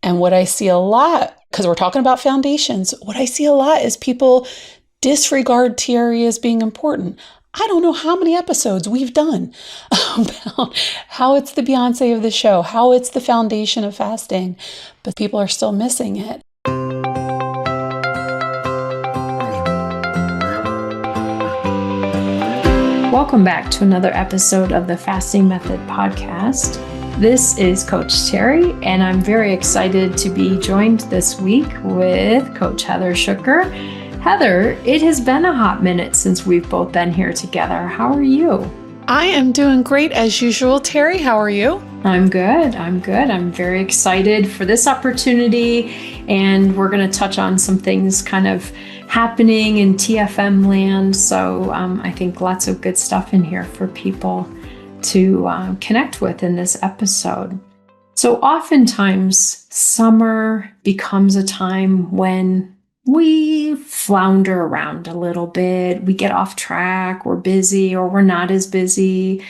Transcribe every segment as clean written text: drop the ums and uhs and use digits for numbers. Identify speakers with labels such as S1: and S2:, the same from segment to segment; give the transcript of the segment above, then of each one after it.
S1: And what I see a lot, because we're talking about foundations, what I see a lot is people disregard Terri as being important. I don't know how many episodes we've done about how it's the Beyonce of the show, how it's the foundation of fasting, but people are still missing it.
S2: Welcome back to another episode of the Fasting Method podcast. This is Coach Terri, and I'm very excited to be joined this week with Coach Heather Schucker. Heather, it has been a hot minute since we've both been here together. How are you?
S1: I am doing great as usual. Terri, how are you?
S2: I'm good. I'm very excited for this opportunity, and we're going to touch on some things kind of happening in TFM land. So I think lots of good stuff in here for people to connect with in this episode. So oftentimes summer becomes a time when we flounder around a little bit. We get off track, we're busy or we're not as busy.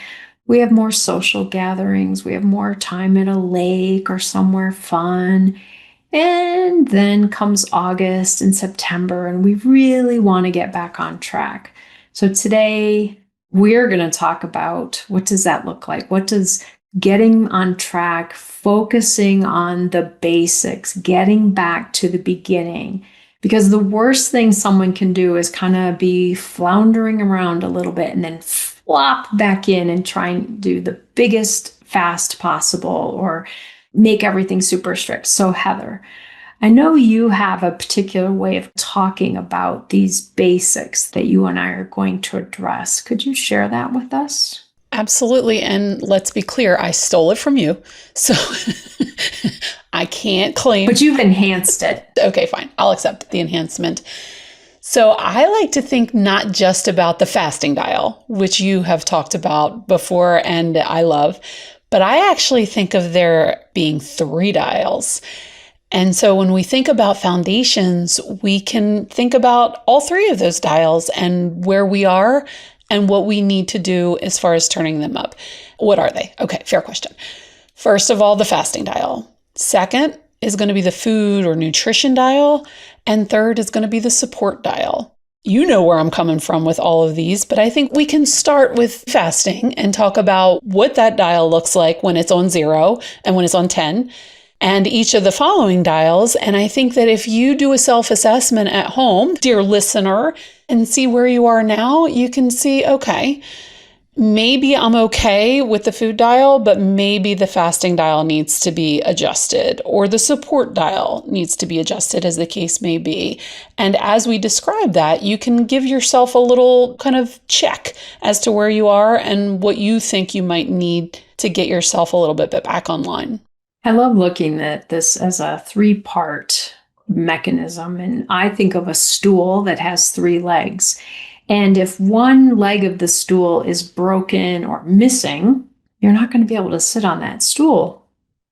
S2: We have more social gatherings. We have more time at a lake or somewhere fun. And then comes August and September, and we really want to get back on track. So today we're going to talk about what does that look like? What does getting on track, focusing on the basics, getting back to the beginning? Because the worst thing someone can do is kind of be floundering around a little bit and then flop back in and try and do the biggest fast possible or make everything super strict. So Heather, I know you have a particular way of talking about these basics that you and I are going to address. Could you share that with us?
S1: Absolutely. And let's be clear, I stole it from you. So I can't claim.
S2: But you've enhanced it.
S1: Okay, fine. I'll accept the enhancement. So I like to think not just about the fasting dial, which you have talked about before and I love, but I actually think of there being 3 dials. And so when we think about foundations, we can think about all 3 of those dials and where we are and what we need to do as far as turning them up. What are they? Okay, fair question. First of all, the fasting dial. Second is going to be the food or nutrition dial. And third is going to be the support dial. You know where I'm coming from with all of these, but I think we can start with fasting and talk about what that dial looks like when it's on 0 and when it's on 10. And each of the following dials. And I think that if you do a self-assessment at home, dear listener, and see where you are now, you can see, okay, maybe I'm okay with the food dial, but maybe the fasting dial needs to be adjusted or the support dial needs to be adjusted as the case may be. And as we describe that, you can give yourself a little kind of check as to where you are and what you think you might need to get yourself a little bit back online.
S2: I love looking at this as a 3-part mechanism. And I think of a stool that has 3 legs. And if one leg of the stool is broken or missing, you're not going to be able to sit on that stool.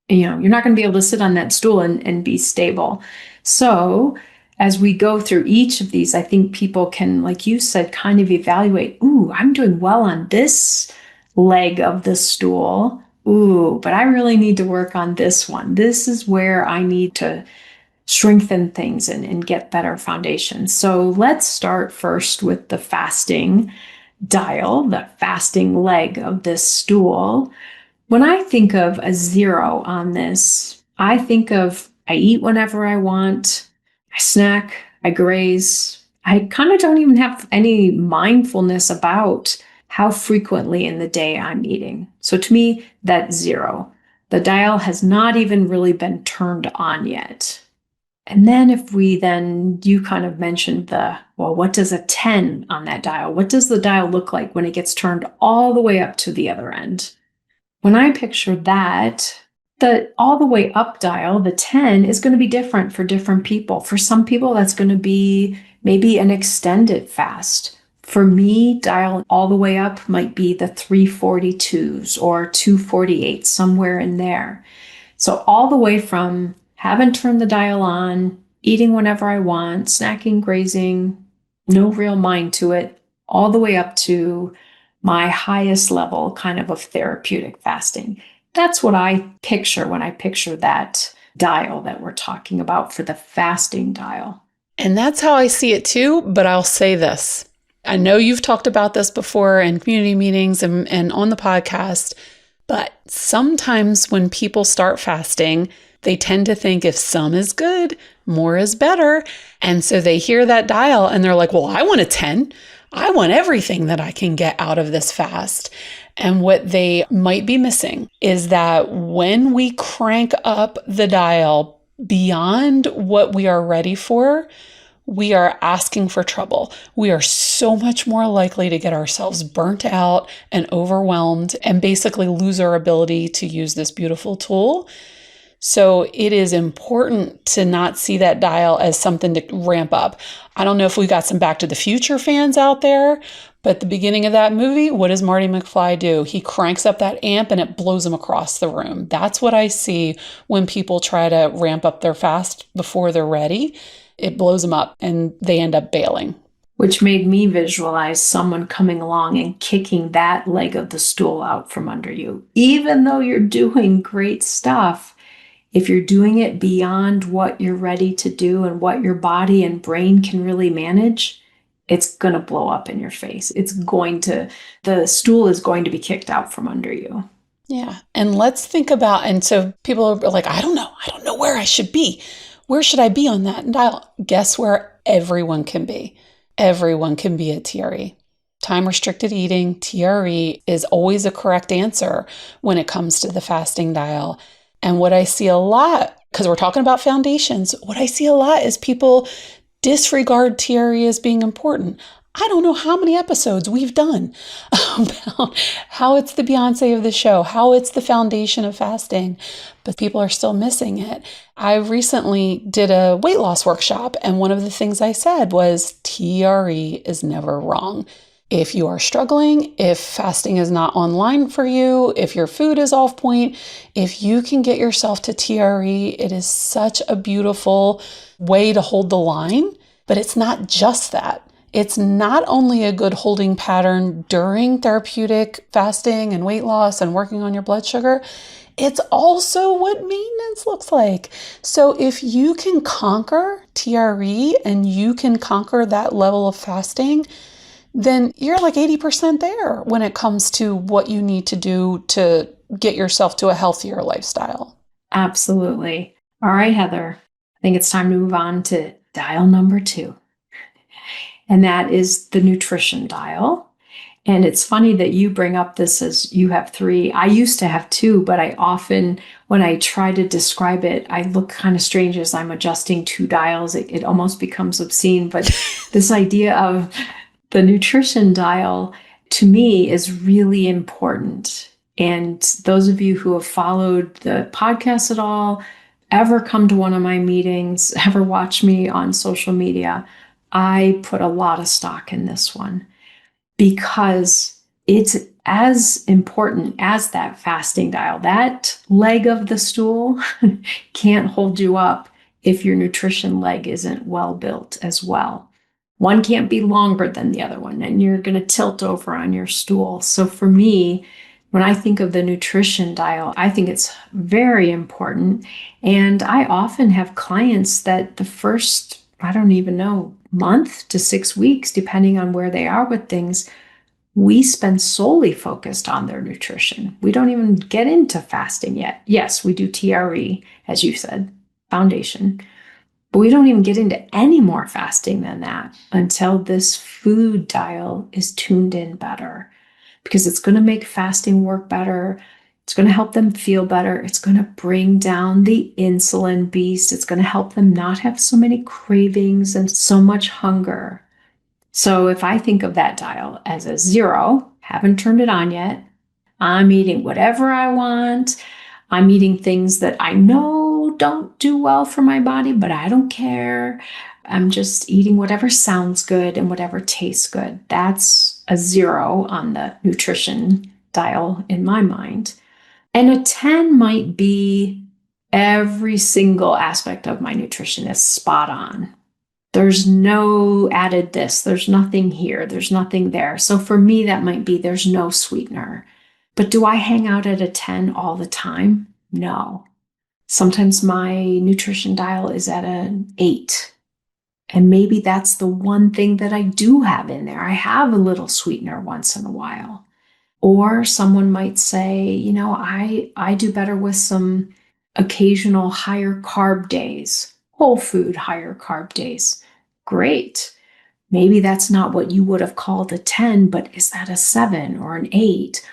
S2: You're not going to be able to sit on that stool and be stable. So as we go through each of these, I think people can, like you said, kind of evaluate, ooh, I'm doing well on this leg of the stool. Ooh, but I really need to work on this one. This is where I need to strengthen things and get better foundation. So let's start first with the fasting dial, the fasting leg of this stool. When I think of a 0 on this, I think of I eat whenever I want, I snack, I graze. I kind of don't even have any mindfulness about how frequently in the day I'm eating. So to me, that's 0. The dial has not even really been turned on yet. And then you kind of mentioned what does a 10 on that dial? What does the dial look like when it gets turned all the way up to the other end? When I picture that, the all the way up dial, the 10, is going to be different for different people. For some people, that's going to be maybe an extended fast. For me, dial all the way up might be the 342s or 248, somewhere in there. So all the way from haven't turned the dial on, eating whenever I want, snacking, grazing, no real mind to it, all the way up to my highest level kind of therapeutic fasting. That's what I picture when I picture that dial that we're talking about for the fasting dial.
S1: And that's how I see it too. But I'll say this. I know you've talked about this before in community meetings and on the podcast, but sometimes when people start fasting, they tend to think if some is good, more is better. And so they hear that dial and they're like, well, I want a 10. I want everything that I can get out of this fast. And what they might be missing is that when we crank up the dial beyond what we are ready for, we are asking for trouble. We are so much more likely to get ourselves burnt out and overwhelmed and basically lose our ability to use this beautiful tool. So it is important to not see that dial as something to ramp up. I don't know if we got some Back to the Future fans out there, but at the beginning of that movie, what does Marty McFly do? He cranks up that amp and it blows him across the room. That's what I see when people try to ramp up their fast before they're ready. It blows them up and they end up bailing.
S2: Which made me visualize someone coming along and kicking that leg of the stool out from under you. Even though you're doing great stuff, if you're doing it beyond what you're ready to do and what your body and brain can really manage, it's going to blow up in your face. The stool is going to be kicked out from under you.
S1: Yeah. And let's think about, and so people are like, I don't know where I should be. Where should I be on that dial? Guess where everyone can be? Everyone can be at TRE. Time restricted eating, TRE, is always a correct answer when it comes to the fasting dial. And what I see a lot, because we're talking about foundations, what I see a lot is people disregard TRE as being important. I don't know how many episodes we've done about how it's the Beyonce of the show, how it's the foundation of fasting, but people are still missing it. I recently did a weight loss workshop, and one of the things I said was TRE is never wrong. If you are struggling, if fasting is not online for you, if your food is off point, if you can get yourself to TRE, it is such a beautiful way to hold the line, but it's not just that. It's not only a good holding pattern during therapeutic fasting and weight loss and working on your blood sugar, it's also what maintenance looks like. So if you can conquer TRE and you can conquer that level of fasting, then you're like 80% there when it comes to what you need to do to get yourself to a healthier lifestyle.
S2: Absolutely. All right, Heather, I think it's time to move on to dial number 2. And that is the nutrition dial. And it's funny that you bring up this as you have 3. I used to have 2, but I often, when I try to describe it, I look kind of strange as I'm adjusting 2 dials. It almost becomes obscene. But this idea of the nutrition dial, to me, is really important. And those of you who have followed the podcast at all, ever come to one of my meetings, ever watch me on social media, I put a lot of stock in this one because it's as important as that fasting dial. That leg of the stool can't hold you up if your nutrition leg isn't well built as well. One can't be longer than the other one, and you're going to tilt over on your stool. So for me, when I think of the nutrition dial, I think it's very important. And I often have clients that the first, I don't even know, month to 6 weeks, depending on where they are with things, we spend solely focused on their nutrition. We don't even get into fasting yet. Yes, we do TRE, as you said, foundation, but we don't even get into any more fasting than that until this food dial is tuned in better, because it's going to make fasting work better. It's going to help them feel better. It's going to bring down the insulin beast. It's going to help them not have so many cravings and so much hunger. So if I think of that dial as a 0, haven't turned it on yet, I'm eating whatever I want. I'm eating things that I know don't do well for my body, but I don't care. I'm just eating whatever sounds good and whatever tastes good. That's a 0 on the nutrition dial in my mind. And a 10 might be every single aspect of my nutrition is spot on. There's no added this, there's nothing here, there's nothing there. So for me, that might be there's no sweetener. But do I hang out at a 10 all the time? No. Sometimes my nutrition dial is at an 8. And maybe that's the one thing that I do have in there. I have a little sweetener once in a while. Or someone might say, I do better with some occasional higher carb days, whole food higher carb days. Great. Maybe that's not what you would have called a 10, but is that a 7 or an 8?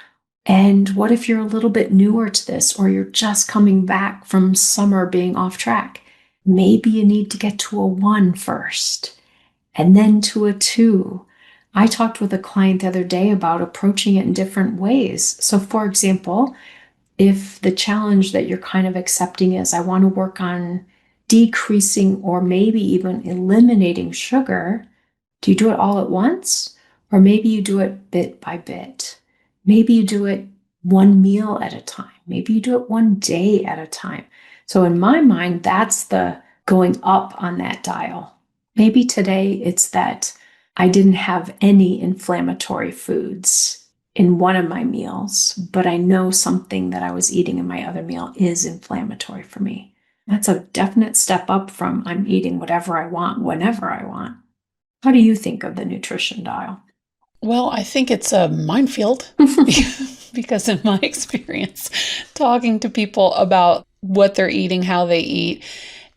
S2: And what if you're a little bit newer to this, or you're just coming back from summer being off track? Maybe you need to get to a 1 first and then to a 2. I talked with a client the other day about approaching it in different ways. So, for example, if the challenge that you're kind of accepting is, I want to work on decreasing or maybe even eliminating sugar, do you do it all at once? Or maybe you do it bit by bit. Maybe you do it one meal at a time. Maybe you do it one day at a time. So in my mind, that's the going up on that dial. Maybe today it's that I didn't have any inflammatory foods in one of my meals, but I know something that I was eating in my other meal is inflammatory for me. That's a definite step up from I'm eating whatever I want, whenever I want. How do you think of the nutrition dial?
S1: Well, I think it's a minefield because, in my experience, talking to people about what they're eating, how they eat,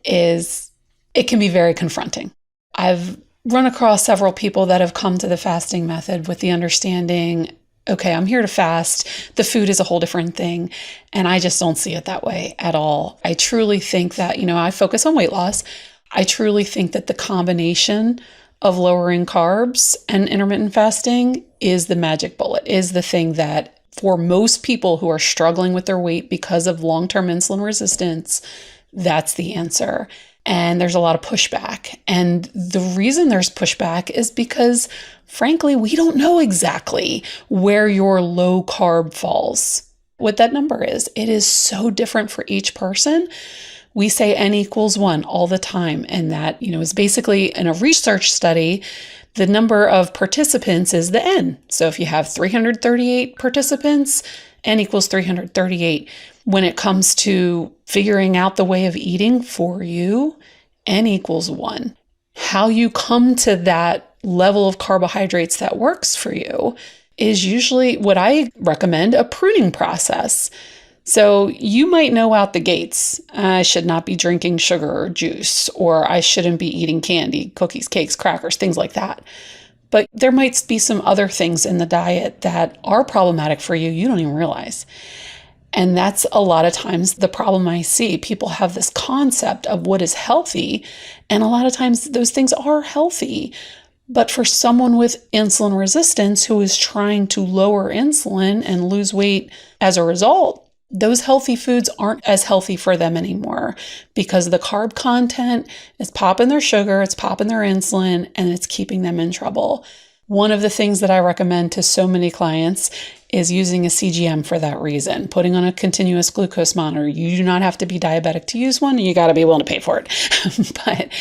S1: it can be very confronting. I've run across several people that have come to the fasting method with the understanding, okay, I'm here to fast. The food is a whole different thing. And I just don't see it that way at all. I truly think that, I focus on weight loss. I truly think that the combination of lowering carbs and intermittent fasting is the magic bullet, is the thing that for most people who are struggling with their weight because of long-term insulin resistance, that's the answer. And there's a lot of pushback. And the reason there's pushback is because, frankly, we don't know exactly where your low carb falls, what that number is. It is so different for each person. We say N equals 1 all the time. And that, is basically in a research study, the number of participants is the N. So if you have 338 participants, N equals 338. When it comes to figuring out the way of eating for you, N equals 1. How you come to that level of carbohydrates that works for you is usually what I recommend, a pruning process. So you might know out the gates, I should not be drinking sugar or juice, or I shouldn't be eating candy, cookies, cakes, crackers, things like that. But there might be some other things in the diet that are problematic for you, you don't even realize. And that's a lot of times the problem I see. People have this concept of what is healthy, and a lot of times those things are healthy. But for someone with insulin resistance who is trying to lower insulin and lose weight as a result, those healthy foods aren't as healthy for them anymore because the carb content is popping their sugar, it's popping their insulin, and it's keeping them in trouble. One of the things that I recommend to so many clients is using a CGM for that reason, putting on a continuous glucose monitor. You do not have to be diabetic to use one. You got to be willing to pay for it. But,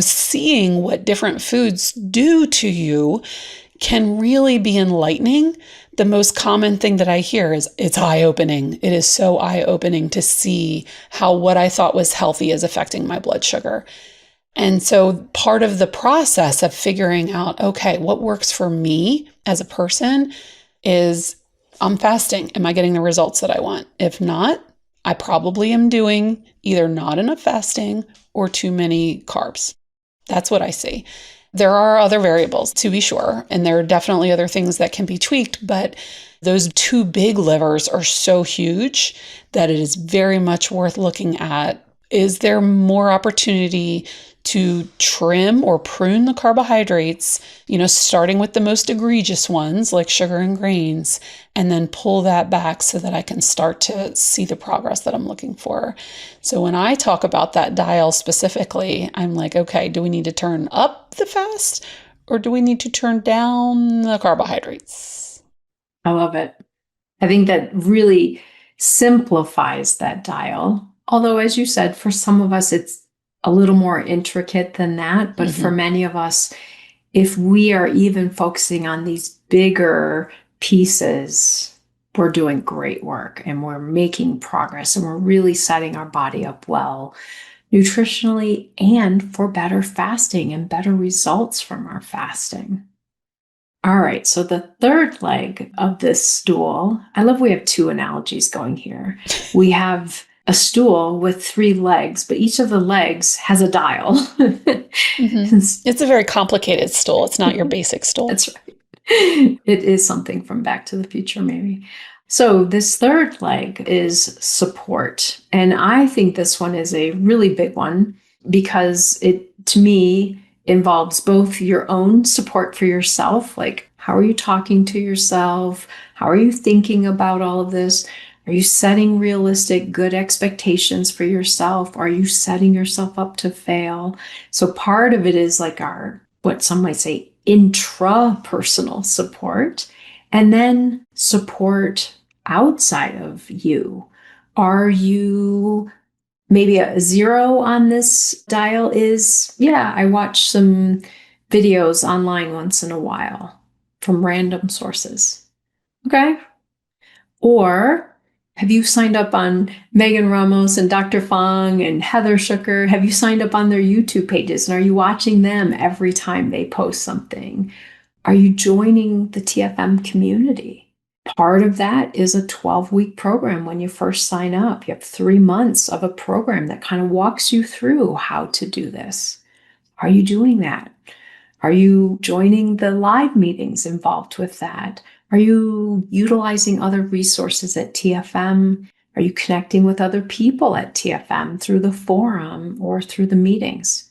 S1: seeing what different foods do to you can really be enlightening. The most common thing that I hear is it's eye-opening. It is so eye-opening to see how what I thought was healthy is affecting my blood sugar. And so part of the process of figuring out, okay, what works for me as a person is I'm fasting. Am I getting the results that I want? If not, I probably am doing either not enough fasting or too many carbs. That's what I see. There are other variables, to be sure, and there are definitely other things that can be tweaked, but those two big levers are so huge that it is very much worth looking at. Is there more opportunity to trim or prune the carbohydrates, starting with the most egregious ones like sugar and grains, and then pull that back so that I can start to see the progress that I'm looking for. So when I talk about that dial specifically, I'm like, okay, do we need to turn up the fast or do we need to turn down the carbohydrates?
S2: I love it. I think that really simplifies that dial. Although, as you said, for some of us, it's a little more intricate than that. But for many of us, if we are even focusing on these bigger pieces, we're doing great work and we're making progress and we're really setting our body up well nutritionally and for better fasting and better results from our fasting. All right, so the third leg of this stool, I love we have two analogies going here. We have a stool with 3 legs, but each of the legs has a dial.
S1: It's a very complicated stool. It's not your basic stool.
S2: That's right. It is something from Back to the Future, maybe. So this third leg is support. And I think this one is a really big one because it, to me, involves both your own support for yourself, like how are you talking to yourself? How are you thinking about all of this? Are you setting realistic, good expectations for yourself? Are you setting yourself up to fail? So part of it is like our, what some might say, intrapersonal support, and then support outside of you. Are you maybe a 0 on this dial is, yeah, I watch some videos online once in a while from random sources. Okay. Or have you signed up on Megan Ramos and Dr. Fung and Heather Schucker? Have you signed up on their YouTube pages? And are you watching them every time they post something? Are you joining the TFM community? Part of that is a 12-week program when you first sign up. You have 3 months of a program that kind of walks you through how to do this. Are you doing that? Are you joining the live meetings involved with that? Are you utilizing other resources at TFM? Are you connecting with other people at TFM through the forum or through the meetings?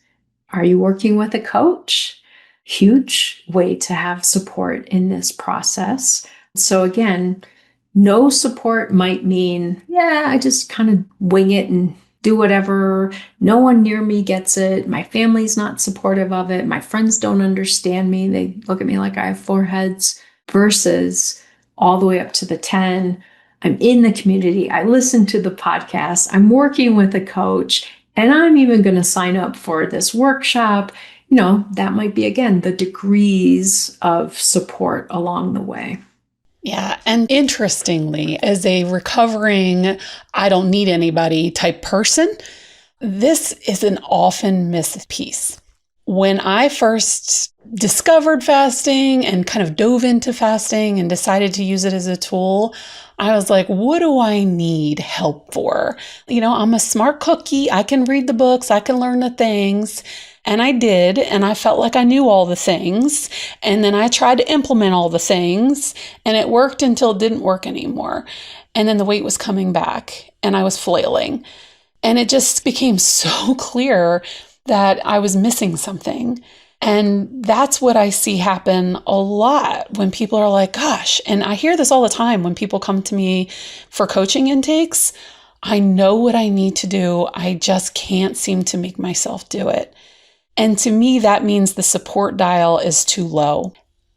S2: Are you working with a coach? Huge way to have support in this process. So again, no support might mean, yeah, I just kind of wing it and do whatever. No one near me gets it. My family's not supportive of it. My friends don't understand me. They look at me like I have 4 heads, versus all the way up to the 10. I'm in the community. I listen to the podcast. I'm working with a coach, and I'm even going to sign up for this workshop. You know, that might be, again, the degrees of support along the way.
S1: Yeah. And interestingly, as a recovering, I don't need anybody type person, this is an often missed piece. When I first discovered fasting and kind of dove into fasting and decided to use it as a tool, I was like, what do I need help for? You know, I'm a smart cookie. I can read the books. I can learn the things. And I did, and I felt like I knew all the things. And then I tried to implement all the things, and it worked until it didn't work anymore. And then the weight was coming back, and I was flailing. And it just became so clear that I was missing something. And that's what I see happen a lot when people are like, gosh, and I hear this all the time when people come to me for coaching intakes. I know what I need to do. I just can't seem to make myself do it. And to me, that means the support dial is too low.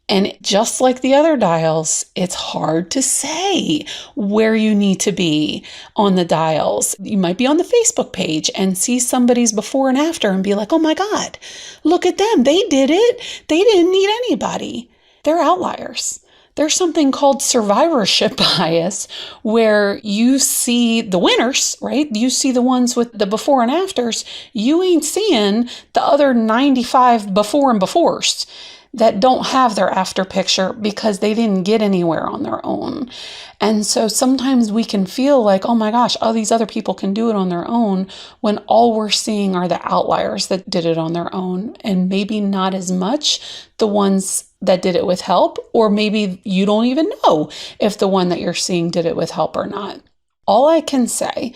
S1: And just like the other dials, it's hard to say where you need to be on the dials. You might be on the Facebook page and see somebody's before and after and be like, oh my God, look at them. They did it. They didn't need anybody. They're outliers. There's something called survivorship bias where you see the winners, right? You see the ones with the before and afters. You ain't seeing the other 95 before and befores that don't have their after picture because they didn't get anywhere on their own. And so sometimes we can feel like, oh my gosh, all these other people can do it on their own, when all we're seeing are the outliers that did it on their own, and maybe not as much the ones that did it with help, or maybe you don't even know if the one that you're seeing did it with help or not. All I can say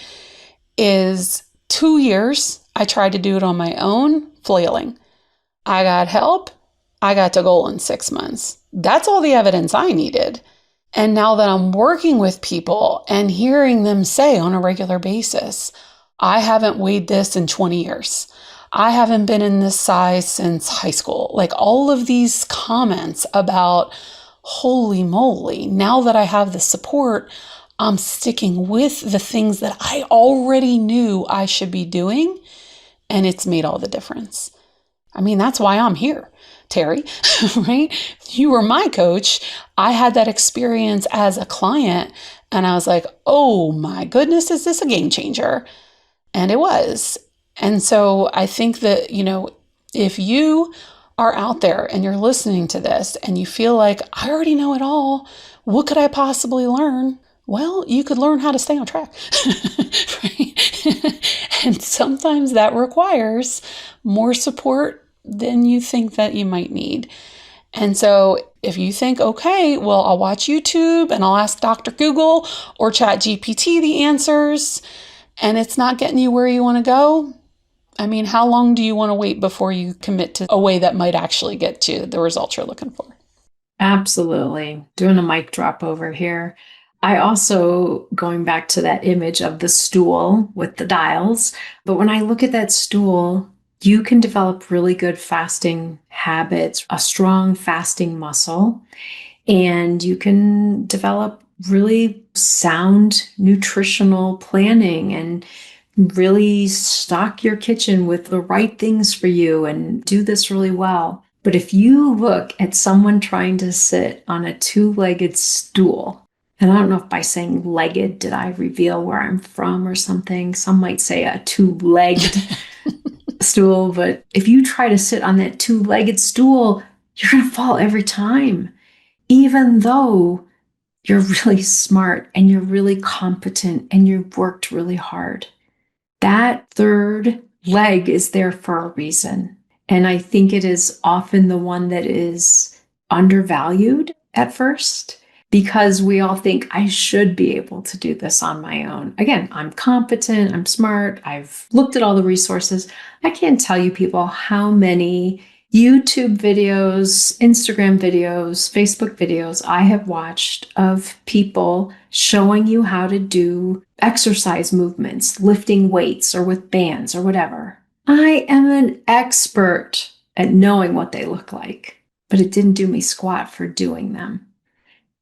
S1: is 2 years, I tried to do it on my own, flailing. I got help. I got to goal in 6 months. That's all the evidence I needed. And now that I'm working with people and hearing them say on a regular basis, I haven't weighed this in 20 years. I haven't been in this size since high school. Like all of these comments about, holy moly, now that I have the support, I'm sticking with the things that I already knew I should be doing. And it's made all the difference. I mean, that's why I'm here, Terri, right? You were my coach. I had that experience as a client, and I was like, oh my goodness, is this a game changer? And it was. And so I think that, if you are out there and you're listening to this and you feel like, I already know it all, what could I possibly learn? Well, you could learn how to stay on track. Right? And sometimes that requires more support than you think that you might need. And so if you think, okay, well, I'll watch YouTube and I'll ask Dr. Google or Chat GPT the answers, and it's not getting you where you want to go, I mean, how long do you want to wait before you commit to a way that might actually get you the results you're looking for?
S2: Absolutely. Doing a mic drop over here. I also, going back to that image of the stool with the dials, but when I look at that stool, you can develop really good fasting habits, a strong fasting muscle, and you can develop really sound nutritional planning and really stock your kitchen with the right things for you and do this really well. But if you look at someone trying to sit on a two-legged stool, and I don't know if by saying legged did I reveal where I'm from or something. Some might say a two-legged stool, but if you try to sit on that two-legged stool, you're going to fall every time, even though you're really smart and you're really competent and you've worked really hard. That third leg is there for a reason. And I think it is often the one that is undervalued at first because we all think I should be able to do this on my own. Again, I'm competent, I'm smart, I've looked at all the resources. I can't tell you people how many YouTube videos, Instagram videos, Facebook videos I have watched of people showing you how to do exercise movements, lifting weights or with bands or whatever. I am an expert at knowing what they look like, but it didn't do me squat for doing them.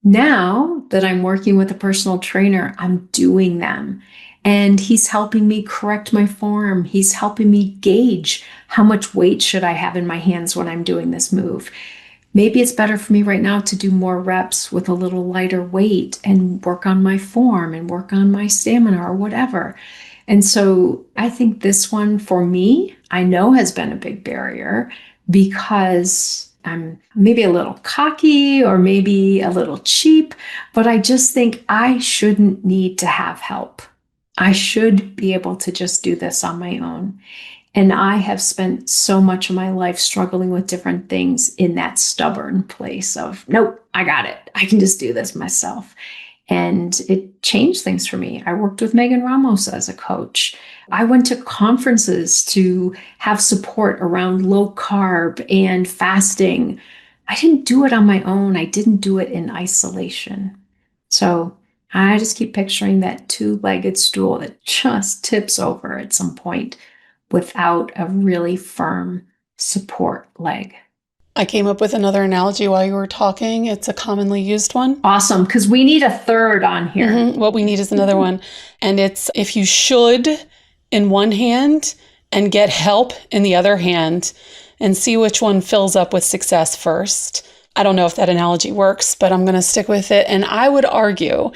S2: Now that I'm working with a personal trainer, I'm doing them. And he's helping me correct my form. He's helping me gauge how much weight should I have in my hands when I'm doing this move. Maybe it's better for me right now to do more reps with a little lighter weight and work on my form and work on my stamina or whatever. And so I think this one for me, I know has been a big barrier because I'm maybe a little cocky or maybe a little cheap, but I just think I shouldn't need to have help. I should be able to just do this on my own. And I have spent so much of my life struggling with different things in that stubborn place of, nope, I got it. I can just do this myself. And it changed things for me. I worked with Megan Ramos as a coach. I went to conferences to have support around low carb and fasting. I didn't do it on my own. I didn't do it in isolation. So I just keep picturing that two-legged stool that just tips over at some point without a really firm support leg.
S1: I came up with another analogy while you were talking. It's a commonly used one.
S2: Awesome, because we need a third on here.
S1: Mm-hmm. What we need is another one. And it's if you should in one hand and get help in the other hand and see which one fills up with success first. I don't know if that analogy works, but I'm going to stick with it. And I would argue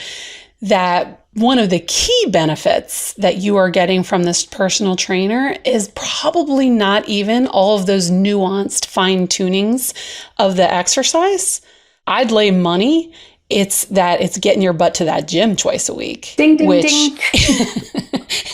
S1: that one of the key benefits that you are getting from this personal trainer is probably not even all of those nuanced fine tunings of the exercise. I'd lay money it's that it's getting your butt to that gym twice a week.
S2: Ding, ding,
S1: which,
S2: ding.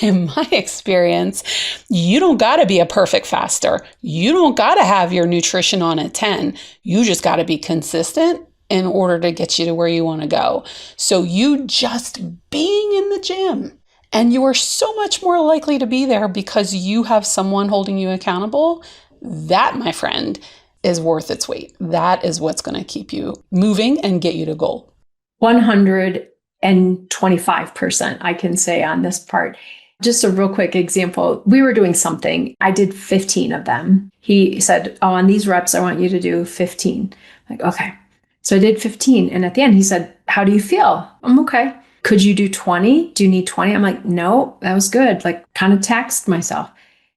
S1: in my experience, you don't got to be a perfect faster. You don't got to have your nutrition on a 10. You just got to be consistent in order to get you to where you want to go. So you just being in the gym, and you are so much more likely to be there because you have someone holding you accountable. That, my friend, is worth its weight. That is what's going to keep you moving and get you to goal.
S2: 125%, I can say on this part. Just a real quick example. We were doing something. I did 15 of them. He said, oh, on these reps, I want you to do 15. Like, okay. So I did 15. And at the end, he said, how do you feel? I'm okay. Could you do 20? Do you need 20? I'm like, no, that was good. Like, kind of taxed myself.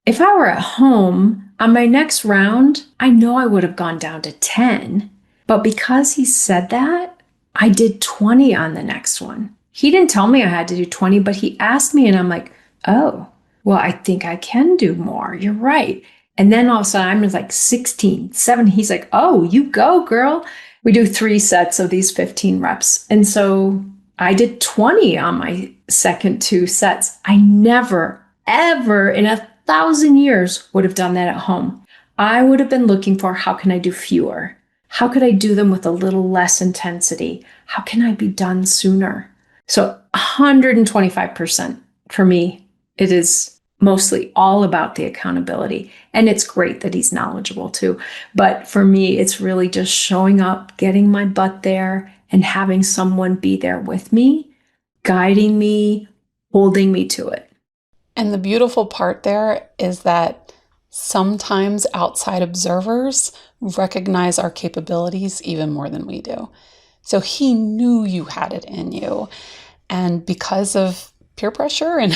S2: If I were at home, On my next round, I know I would have gone down to 10, but because he said that, I did 20 on the next one. He didn't tell me I had to do 20, but he asked me, and I'm like, oh, well, I think I can do more. You're right. And then all of a sudden, I'm like 16, 17. He's like, oh, you go, girl. We do 3 sets of these 15 reps. And so I did 20 on my second 2 sets. I never, ever in 1,000 years would have done that at home. I would have been looking for, how can I do fewer? How could I do them with a little less intensity? How can I be done sooner? So 125% for me, it is mostly all about the accountability. And it's great that he's knowledgeable too. But for me, it's really just showing up, getting my butt there, and having someone be there with me, guiding me, holding me to it.
S1: And the beautiful part there is that sometimes outside observers recognize our capabilities even more than we do. So he knew you had it in you. And because of peer pressure and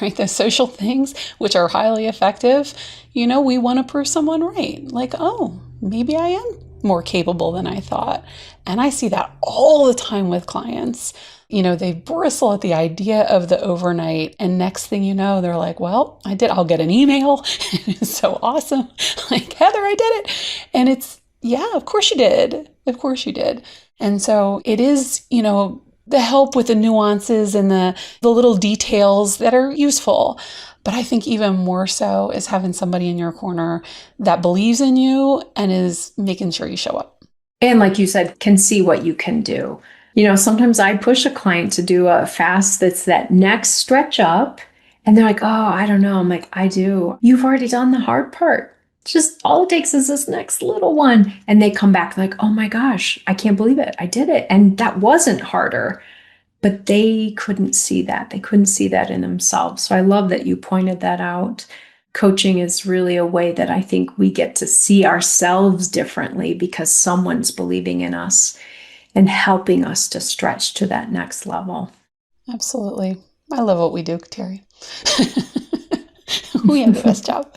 S1: right, the social things, which are highly effective, we want to prove someone right. Like, oh, maybe I am more capable than I thought. And I see that all the time with clients. They bristle at the idea of the overnight. And next thing you know, they're like, well, I'll get an email. It's so awesome. Like, Heather, I did it. And it's, yeah, of course you did. Of course you did. And so it is, the help with the nuances and the little details that are useful. But I think even more so is having somebody in your corner that believes in you and is making sure you show up.
S2: And like you said, can see what you can do. Sometimes I push a client to do a fast that's that next stretch up. And they're like, oh, I don't know. I'm like, I do. You've already done the hard part. Just all it takes is this next little one. And they come back like, oh my gosh, I can't believe it. I did it. And that wasn't harder. But they couldn't see that. They couldn't see that in themselves. So I love that you pointed that out. Coaching is really a way that I think we get to see ourselves differently because someone's believing in us and helping us to stretch to that next level.
S1: Absolutely. I love what we do, Terri. We have the best job.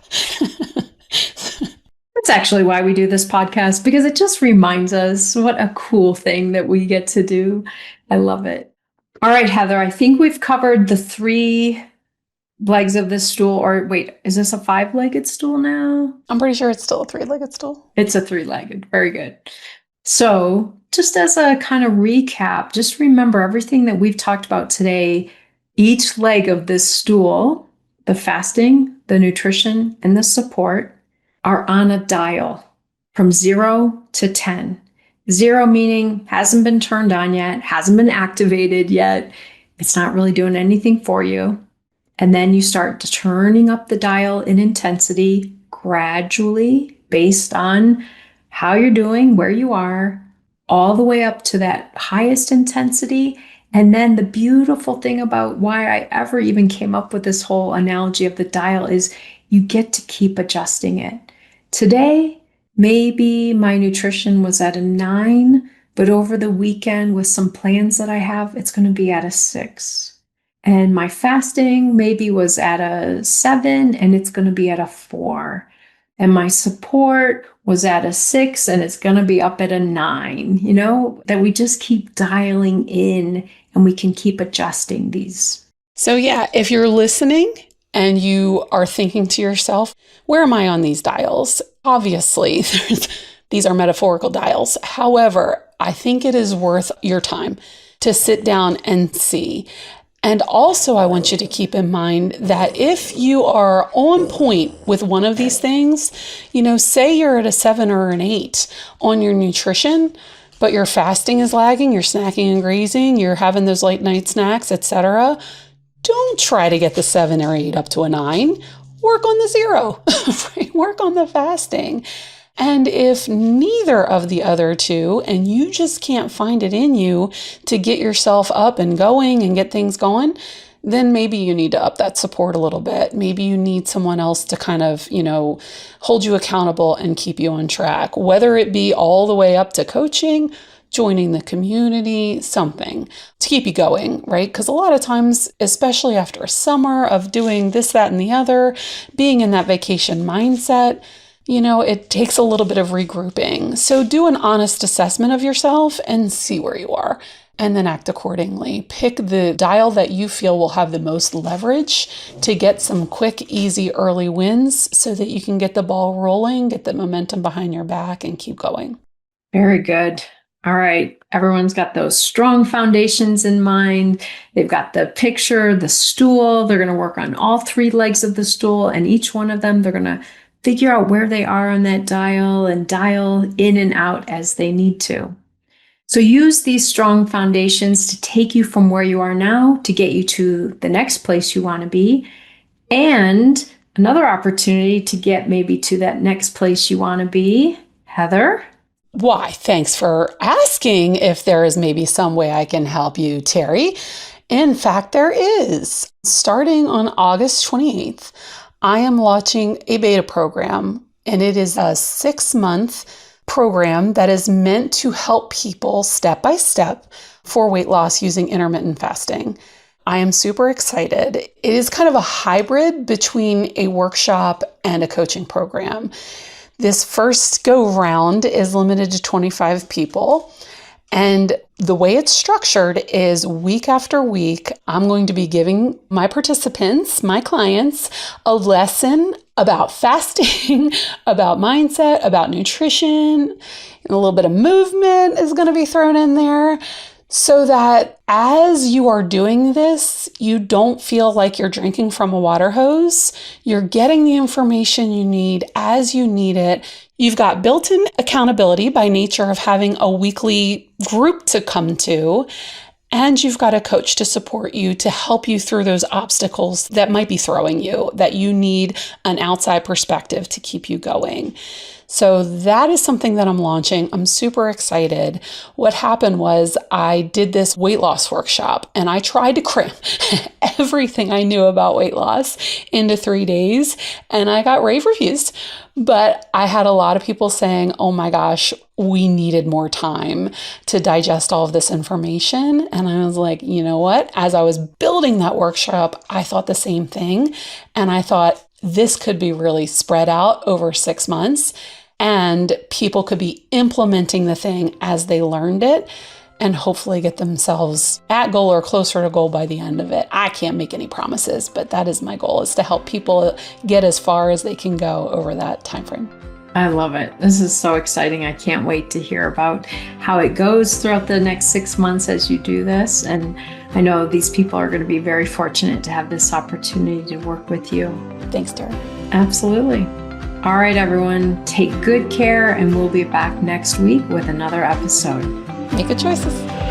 S2: That's actually why we do this podcast, because it just reminds us what a cool thing that we get to do. I love it. All right, Heather, I think we've covered the 3 legs of this stool. Or wait, is this a 5-legged stool now?
S1: I'm pretty sure it's still a 3-legged stool.
S2: It's a 3-legged. Very good. So just as a kind of recap, just remember everything that we've talked about today. Each leg of this stool, the fasting, the nutrition, and the support, are on a dial from 0 to 10. 0 meaning hasn't been turned on yet, hasn't been activated yet. It's not really doing anything for you. And then you start turning up the dial in intensity gradually based on how you're doing, where you are, all the way up to that highest intensity. And then the beautiful thing about why I ever even came up with this whole analogy of the dial is you get to keep adjusting it. Today, maybe my nutrition was at a 9, but over the weekend with some plans that I have, it's going to be at a 6. And my fasting maybe was at a 7 and it's going to be at a 4. And my support was at a 6 and it's going to be up at a 9, that we just keep dialing in and we can keep adjusting these.
S1: So yeah, if you're listening and you are thinking to yourself, where am I on these dials? Obviously, these are metaphorical dials. However, I think it is worth your time to sit down and see. And also, I want you to keep in mind that if you are on point with one of these things, say you're at a 7 or an 8 on your nutrition, but your fasting is lagging, you're snacking and grazing, you're having those late night snacks, etc. Don't try to get the 7 or 8 up to a 9. Work on the 0, right? Work on the fasting. And if neither of the other two, and you just can't find it in you to get yourself up and going and get things going, then maybe you need to up that support a little bit. Maybe you need someone else to kind of, hold you accountable and keep you on track, whether it be all the way up to coaching joining the community, something to keep you going, right? Because a lot of times, especially after a summer of doing this, that, and the other, being in that vacation mindset, it takes a little bit of regrouping. So do an honest assessment of yourself and see where you are, and then act accordingly. Pick the dial that you feel will have the most leverage to get some quick, easy, early wins so that you can get the ball rolling, get the momentum behind your back, and keep going.
S2: Very good. All right. Everyone's got those strong foundations in mind. They've got the picture, the stool. They're going to work on all 3 legs of the stool, and each one of them, they're going to figure out where they are on that dial and dial in and out as they need to. So use these strong foundations to take you from where you are now to get you to the next place you want to be, and another opportunity to get maybe to that next place you want to be. Heather?
S1: Why, thanks for asking if there is maybe some way I can help you, Terri. In fact, there is. Starting on August 28th, I am launching a beta program, and it is a 6-month program that is meant to help people step by step for weight loss using intermittent fasting. I am super excited. It is kind of a hybrid between a workshop and a coaching program. This first go round is limited to 25 people. And the way it's structured is week after week, I'm going to be giving my participants, my clients, a lesson about fasting, about mindset, about nutrition, and a little bit of movement is going to be thrown in there, so that as you are doing this, you don't feel like you're drinking from a water hose. You're getting the information you need as you need it. You've got built-in accountability by nature of having a weekly group to come to, and you've got a coach to support you to help you through those obstacles that might be throwing you, that you need an outside perspective to keep you going. So that is something that I'm launching. I'm super excited. What happened was I did this weight loss workshop, and I tried to cram everything I knew about weight loss into 3 days, and I got rave reviews. But I had a lot of people saying, oh my gosh, we needed more time to digest all of this information. And I was like, you know what? As I was building that workshop, I thought the same thing. And I thought this could be really spread out over 6 months, and people could be implementing the thing as they learned it, and hopefully get themselves at goal or closer to goal by the end of it. I can't make any promises, but that is my goal, is to help people get as far as they can go over that time frame.
S2: I love it. This is so exciting. I can't wait to hear about how it goes throughout the next 6 months as you do this. And I know these people are going to be very fortunate to have this opportunity to work with you.
S1: Thanks, Terri.
S2: Absolutely. All right, everyone, take good care, and we'll be back next week with another episode.
S1: Make good choices.